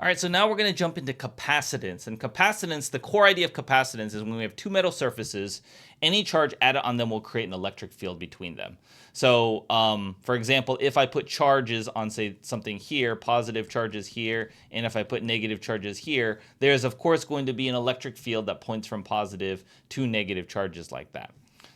All right, so now we're going to jump into capacitance. And capacitance, the core idea of capacitance is when we have two metal surfaces, any charge added on them will create an electric field between them. So, for example, if I put charges on, say, something here, positive charges here, and if I put negative charges here, there's, of course, going to be an electric field that points from positive to negative charges like that.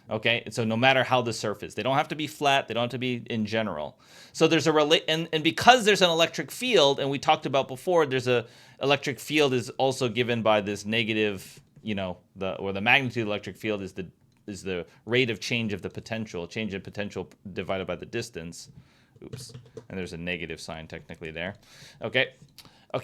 Okay, so no matter how the surface, they don't have to be flat, they don't have to be in general. So there's and because there's an electric field, and we talked about before, there's a electric field is also given by this negative, the magnitude of the electric field is the rate of change of the potential, change in potential divided by the distance. Oops, and there's a negative sign technically there. Okay,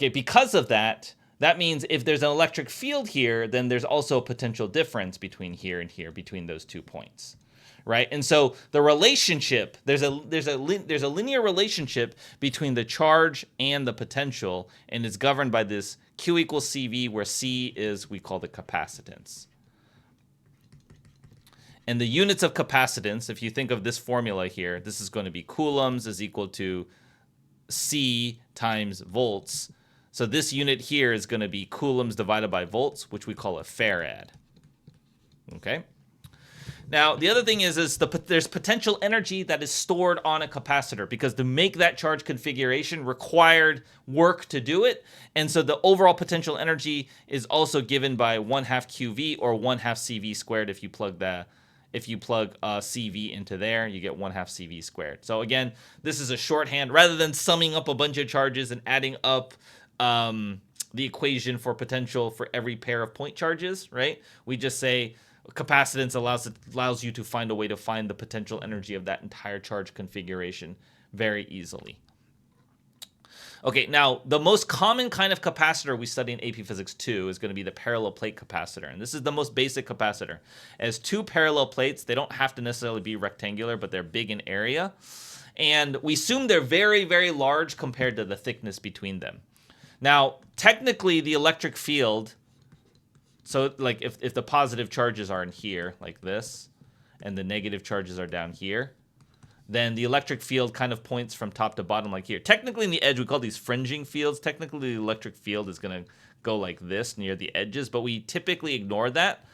because of that. That means if there's an electric field here, then there's also a potential difference between here and here, between those 2 points, right? And so the relationship, there's a linear relationship between the charge and the potential, and it's governed by this Q equals CV, where C is, we call the capacitance. And the units of capacitance, if you think of this formula here, this is going to be coulombs is equal to C times volts. So this unit here is going to be coulombs divided by volts, which we call a farad. Okay. Now, the other thing is there's potential energy that is stored on a capacitor, because to make that charge configuration required work to do it. And so the overall potential energy is also given by 1/2 QV or 1/2 CV squared. If you plug CV into there, you get 1/2 CV squared. So again, this is a shorthand. Rather than summing up a bunch of charges and adding up the equation for potential for every pair of point charges, right? We just say capacitance allows you to find a way to find the potential energy of that entire charge configuration very easily. Okay, now the most common kind of capacitor we study in AP Physics 2 is going to be the parallel plate capacitor. And this is the most basic capacitor. It has 2 parallel plates. They don't have to necessarily be rectangular, but they're big in area. And we assume they're very, very large compared to the thickness between them. Now, technically, the electric field, so like if the positive charges are in here, like this, and the negative charges are down here, then the electric field kind of points from top to bottom like here. Technically, in the edge, we call these fringing fields. Technically, the electric field is going to go like this near the edges, but we typically ignore that.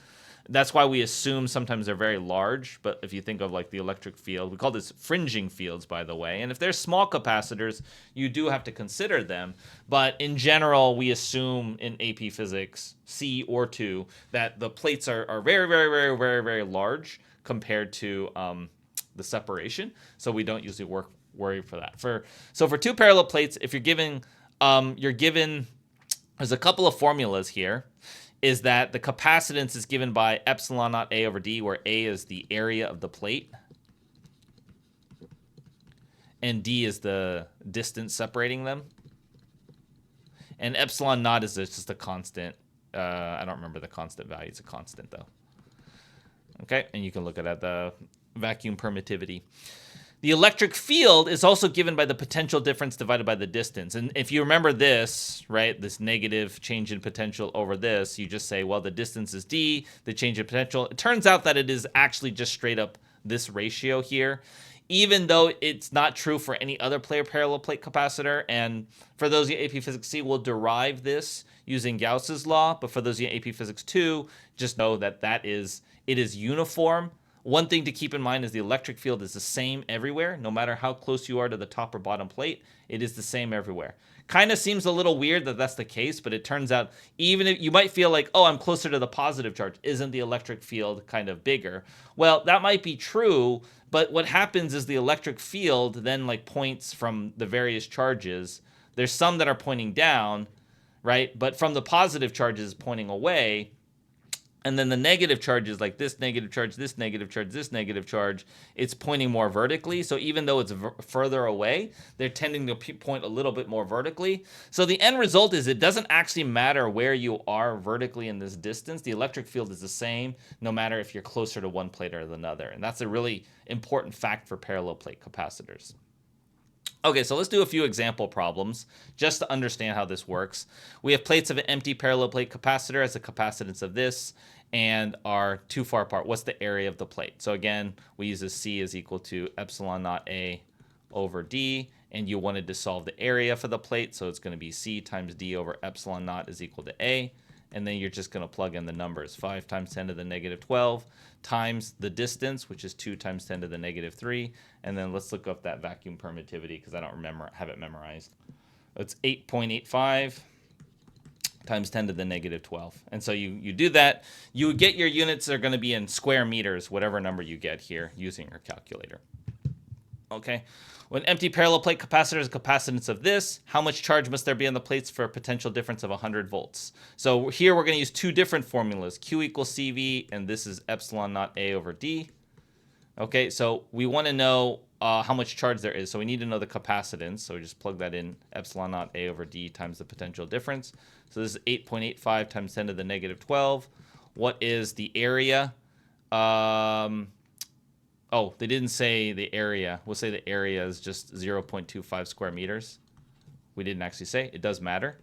That's why we assume sometimes they're very large, but if you think of like the electric field, we call this fringing fields, by the way. And if they're small capacitors, you do have to consider them. But in general, we assume in AP Physics C or 2 that the plates are very, very, very, very, very large compared to the separation. So we don't usually worry for that. So for 2 parallel plates, if you're given, there's a couple of formulas here. Is that the capacitance is given by epsilon naught A over D, where A is the area of the plate, and D is the distance separating them. And epsilon naught is just a constant. I don't remember the constant value. It's a constant, though. Okay, and you can look at the vacuum permittivity. The electric field is also given by the potential difference divided by the distance. And if you remember this, right, this negative change in potential over this, you just say, well, the distance is D, the change in potential. It turns out that it is actually just straight up this ratio here, even though it's not true for any other parallel plate capacitor. And for those of you in AP Physics C, we'll derive this using Gauss's law. But for those of you in AP Physics 2, just know that it is uniform. One thing to keep in mind is the electric field is the same everywhere. No matter how close you are to the top or bottom plate, it is the same everywhere. Kind of seems a little weird that that's the case, but it turns out even if you might feel like, oh, I'm closer to the positive charge, isn't the electric field kind of bigger? Well, that might be true, but what happens is the electric field then like points from the various charges. There's some that are pointing down, right? But from the positive charges pointing away. And then the negative charges, like this negative charge, this negative charge, this negative charge, it's pointing more vertically. So even though it's further away, they're tending to point a little bit more vertically. So the end result is it doesn't actually matter where you are vertically in this distance. The electric field is the same, no matter if you're closer to one plate or another. And that's a really important fact for parallel plate capacitors. Okay, so let's do a few example problems just to understand how this works. We have plates of an empty parallel plate capacitor as a capacitance of this and are too far apart. What's the area of the plate? So again, we use a C is equal to epsilon naught A over d, and you wanted to solve the area for the plate, so it's going to be c times d over epsilon naught is equal to a, and then you're just going to plug in the numbers. 5 times 10 to the negative 12 times the distance, which is 2 times 10 to the negative 3, and then let's look up that vacuum permittivity because I don't have it memorized. It's 8.85 times 10 to the negative 12. And so you do that. You get your units that are going to be in square meters, whatever number you get here, using your calculator. Okay. When empty parallel plate capacitor is a capacitance of this, how much charge must there be on the plates for a potential difference of 100 volts? So here we're going to use two different formulas, Q equals CV, and this is epsilon naught A over D. Okay, so we want to know how much charge there is. So we need to know the capacitance. So we just plug that in, epsilon naught A over D times the potential difference. So this is 8.85 times 10 to the negative 12. What is the area? Oh, they didn't say the area. We'll say the area is just 0.25 square meters. We didn't actually say. It does matter.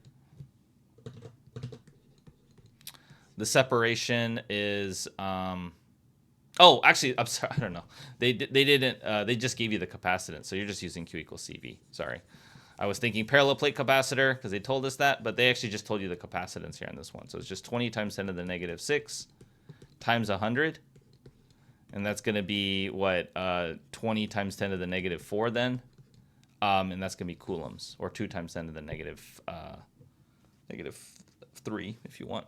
The separation is... oh, actually, I'm sorry. I don't know. They didn't. They just gave you the capacitance. So you're just using Q equals CV. Sorry. I was thinking parallel plate capacitor because they told us that, but they actually just told you the capacitance here on this one. So it's just 20 times 10 to the negative 6 times 100. And that's going to be, what, 20 times 10 to the negative 4 then. And that's going to be coulombs, or 2 times 10 to the negative 3 if you want.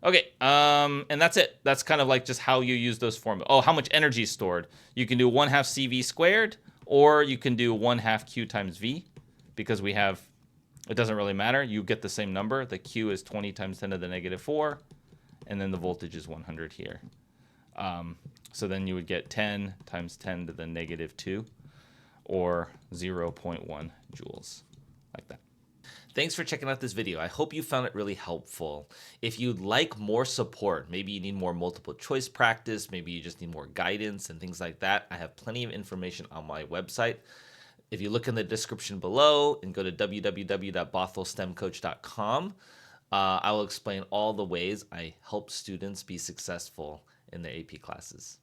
Okay, and that's it. That's kind of like just how you use those formulas. Oh, how much energy is stored. You can do 1/2 CV squared, or you can do 1/2 Q times V, because we have, it doesn't really matter. You get the same number. The Q is 20 times 10 to the negative 4, and then the voltage is 100 here. So then you would get 10 times 10 to the negative 2, or 0.1 joules, like that. Thanks for checking out this video. I hope you found it really helpful. If you'd like more support, maybe you need more multiple choice practice, maybe you just need more guidance and things like that, I have plenty of information on my website. If you look in the description below and go to www.bothellstemcoach.com, I will explain all the ways I help students be successful in their AP classes.